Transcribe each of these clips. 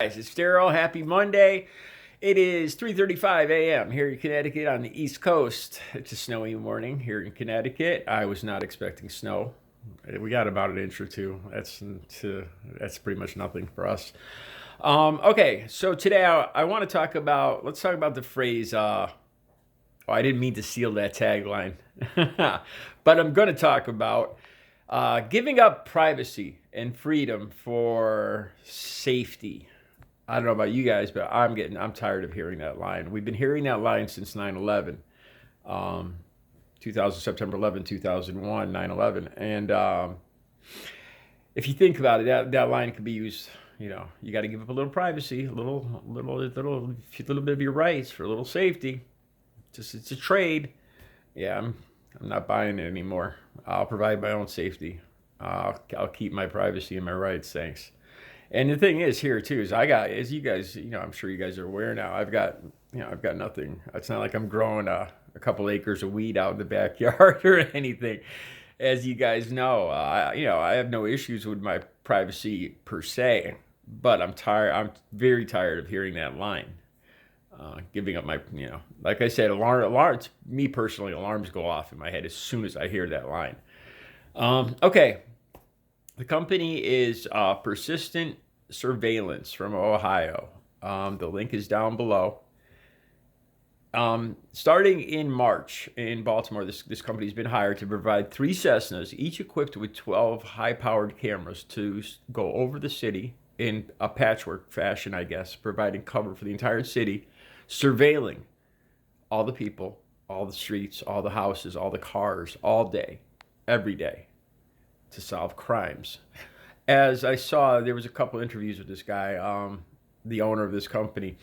Guys, it's Daryl. Happy Monday. It is 3:35 a.m. here in Connecticut on the East Coast. It's a snowy morning here in Connecticut. I was not expecting snow. We got about an inch or two. That's pretty much nothing for us. Okay, so today I want to talk about. Let's talk about the phrase. I didn't mean to steal that tagline, but I'm going to talk about giving up privacy and freedom for safety. I don't know about you guys, but I'm tired of hearing that line. We've been hearing that line since 9/11, 2000, September 11, 2001, 9/11. And if you think about it, that line could be used, you got to give up a little privacy, a little bit of your rights for a little safety. It's a trade. Yeah, I'm not buying it anymore. I'll provide my own safety. I'll keep my privacy and my rights. Thanks. And the thing is here too is as you guys, I'm sure you guys are aware now. I've got nothing. It's not like I'm growing a couple acres of weed out in the backyard or anything. As you guys know, I have no issues with my privacy per se, but I'm tired. I'm very tired of hearing that line. Giving up my, like I said, alarms. Me personally, alarms go off in my head as soon as I hear that line. Okay. The company is Persistent Surveillance from Ohio. The link is down below. Starting in March in Baltimore, this company's been hired to provide 3 Cessnas, each equipped with 12 high-powered cameras to go over the city in a patchwork fashion, I guess, providing cover for the entire city, surveilling all the people, all the streets, all the houses, all the cars, all day, every day, to solve crimes. As I saw, there was a couple interviews with this guy, the owner of this company.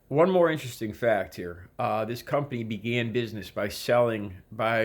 One more interesting fact here. This company began business by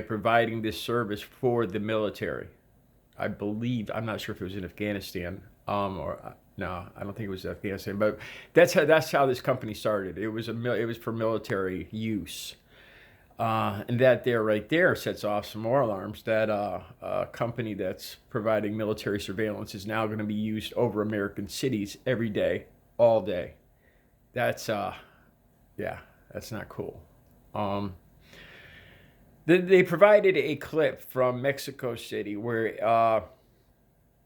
providing this service for the military. I'm not sure if it was in Afghanistan, or no, I don't think it was Afghanistan, but that's how this company started. It was for military use. And that right there sets off some more alarms that a company that's providing military surveillance is now going to be used over American cities every day, all day. That's that's not cool. They provided a clip from Mexico City where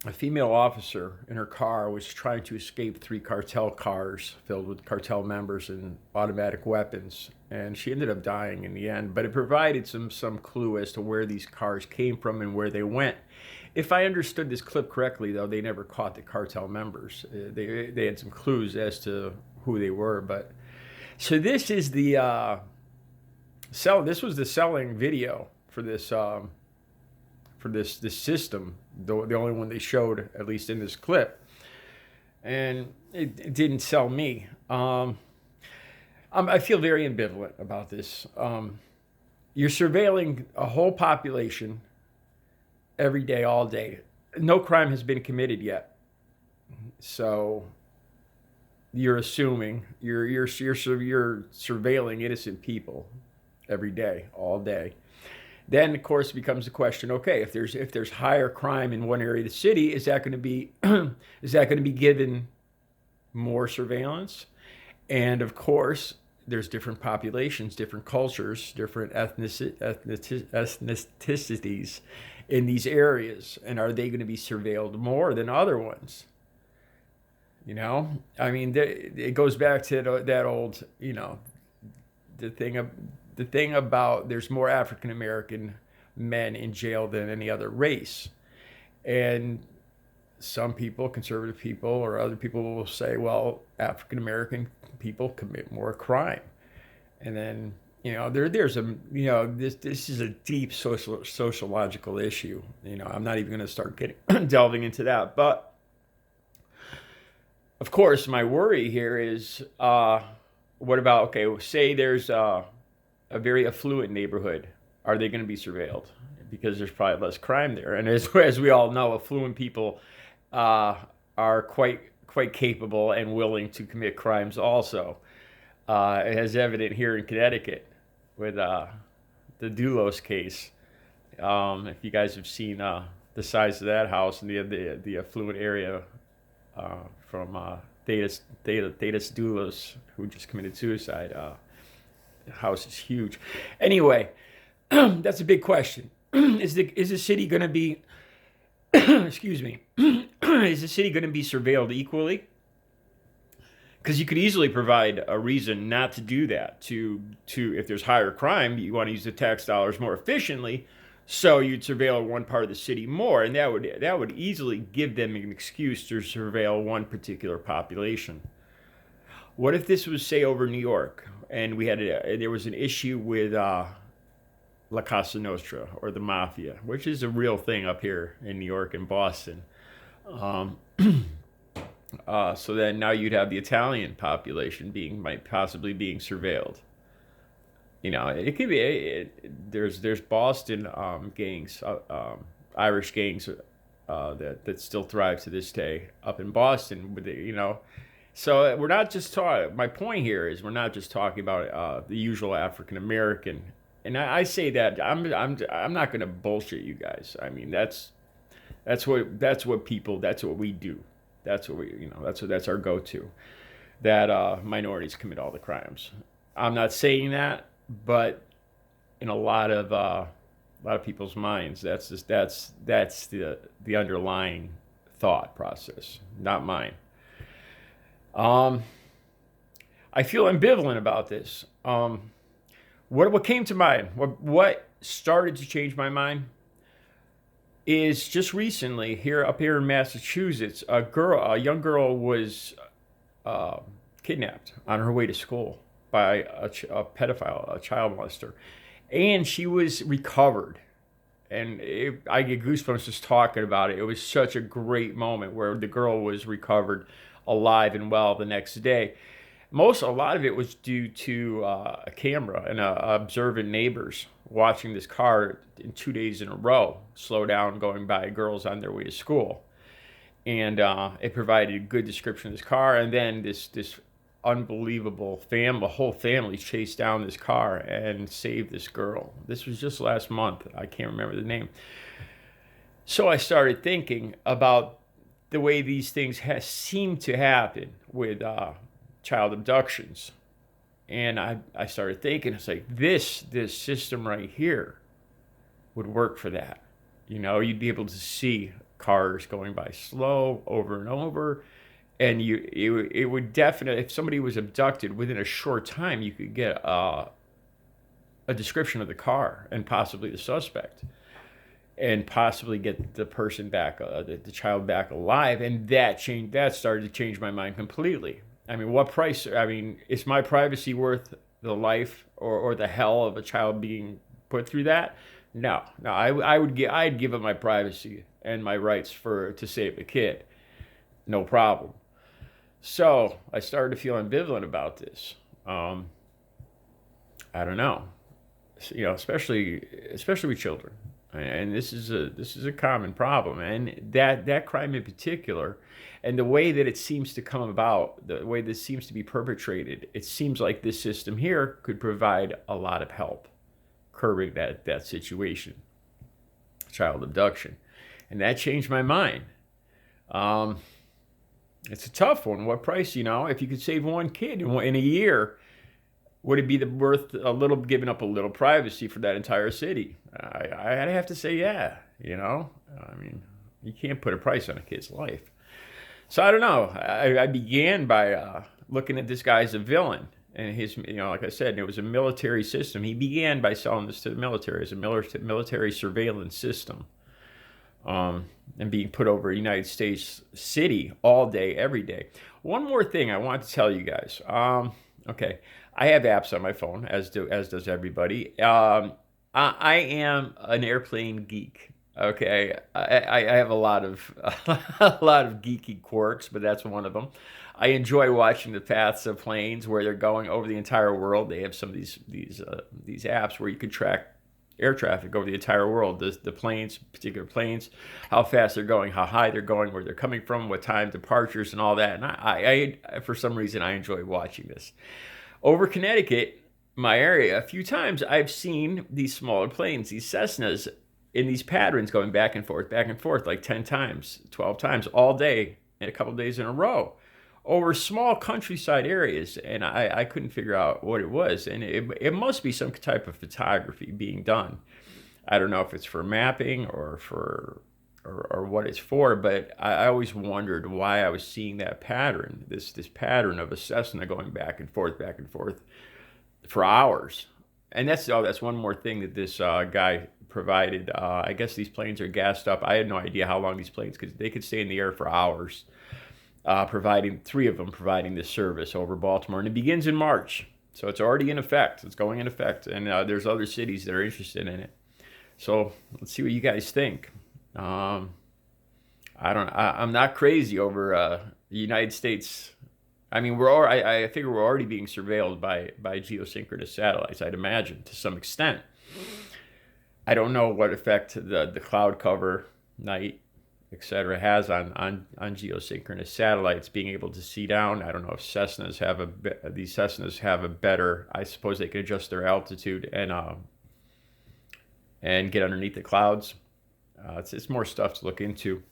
a female officer in her car was trying to escape 3 cartel cars filled with cartel members and automatic weapons, and she ended up dying in the end. But it provided some clue as to where these cars came from and where they went. If I understood this clip correctly, though, they never caught the cartel members. They had some clues as to who they were. But so this is the This was the selling video for this. For this system, the only one they showed, at least in this clip, and it didn't sell me. I feel very ambivalent about this. You're surveilling a whole population every day, all day. No crime has been committed yet, so you're assuming you're surveilling innocent people every day, all day. Then, of course, it becomes the question: okay, if there's higher crime in one area of the city, is that going to be given more surveillance? And of course, there's different populations, different cultures, different ethnicities in these areas, and are they going to be surveilled more than other ones? I mean, it goes back to that old, the thing about there's more African American men in jail than any other race. And some people, conservative people or other people, will say, well, African American people commit more crime. And then, this is a deep sociological issue. I'm not even going to start delving into that. But of course, my worry here is, what about, okay, say there's a very affluent neighborhood. Are they going to be surveilled? Because there's probably less crime there. And as we all know, affluent people are quite capable and willing to commit crimes also. As evident here in Connecticut with the Doulos case. If you guys have seen the size of that house and the affluent area from Thetis Doulos, who just committed suicide. The house is huge. Anyway, that's a big question. Is the city going to be excuse me, is the city going to be surveilled equally? Because you could easily provide a reason not to do that. To if there's higher crime, you want to use the tax dollars more efficiently, so you'd surveil one part of the city more, and that would easily give them an excuse to surveil one particular population. What if this was, say, over New York, and there was an issue with La Casa Nostra, or the mafia, which is a real thing up here in New York and Boston. So then now you'd have the Italian population might possibly being surveilled. You know, it could be. There's Boston gangs, Irish gangs that still thrive to this day up in Boston. So we're not just talking. My point here is we're not just talking about the usual African American. And I say that I'm not going to bullshit you guys. I mean that's what we do. That's our go-to. That minorities commit all the crimes. I'm not saying that, but in a lot of people's minds, that's the underlying thought process, not mine. I feel ambivalent about this. What came to mind? What started to change my mind is just recently up here in Massachusetts, a young girl was kidnapped on her way to school by a pedophile, a child molester, and she was recovered. And I get goosebumps just talking about it. It was such a great moment where the girl was recovered alive and well the next day. A lot of it was due to a camera and observant neighbors watching this car in 2 days in a row slow down going by girls on their way to school. And it provided a good description of this car. And then this unbelievable whole family chased down this car and saved this girl. This was just last month. I can't remember the name. So I started thinking about the way these things seem to happen with child abductions. And I started thinking, it's like this system right here would work for that. You know, you'd be able to see cars going by slow over and over, and it would definitely, if somebody was abducted within a short time, you could get a description of the car and possibly the suspect, and possibly get the person back, the child back alive. And that started to change my mind completely. I mean, what price? I mean, is my privacy worth the life or the hell of a child being put through that? No. I'd give up my privacy and my rights to save a kid. No problem. So I started to feel ambivalent about this. I don't know. You know, especially with children, and this is a common problem, and that crime in particular. And the way that it seems to come about, the way this seems to be perpetrated, it seems like this system here could provide a lot of help curbing that situation, child abduction. And that changed my mind. It's a tough one. What price, if you could save one kid in a year, would it be worth giving up a little privacy for that entire city? I'd have to say, yeah. I mean, you can't put a price on a kid's life. So I don't know. I began by looking at this guy as a villain, and his, like I said, it was a military system. He began by selling this to the military as a military surveillance system, and being put over a United States city all day, every day. One more thing I want to tell you guys. Okay, I have apps on my phone, as does everybody. I am an airplane geek. Okay, I have a lot of geeky quirks, but that's one of them. I enjoy watching the paths of planes where they're going over the entire world. They have some of these apps where you can track air traffic over the entire world. The planes, particular planes, how fast they're going, how high they're going, where they're coming from, what time departures, and all that. And I for some reason, I enjoy watching this. Over Connecticut, my area, a few times I've seen these smaller planes, these Cessnas, in these patterns going back and forth, like 10 times, 12 times, all day, and a couple of days in a row, over small countryside areas, and I couldn't figure out what it was. And it must be some type of photography being done. I don't know if it's for mapping or or what it's for, but I always wondered why I was seeing that pattern, this pattern of a Cessna going back and forth for hours. And that's one more thing that this guy provided. I guess these planes are gassed up. I had no idea how long these planes they could stay in the air for hours. Providing three of them providing this service over Baltimore, and it begins in March, so it's already in effect. It's going in effect, and there's other cities that are interested in it. So let's see what you guys think. I'm not crazy over the United States. I mean, I figure we're already being surveilled by geosynchronous satellites. I'd imagine to some extent. I don't know what effect the cloud cover, night, etc., has on geosynchronous satellites being able to see down. I don't know if these Cessnas have a better. I suppose they can adjust their altitude and get underneath the clouds. It's more stuff to look into,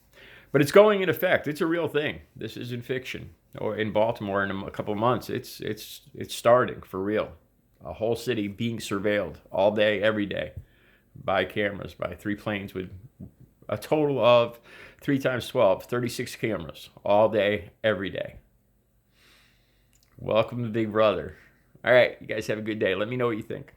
but it's going in effect. It's a real thing. This isn't fiction. Or in Baltimore in a couple of months, it's starting for real. A whole city being surveilled all day, every day, by cameras, by three planes with a total of 3 times 12, 36 cameras all day, every day. Welcome to Big Brother. All right, you guys have a good day. Let me know what you think.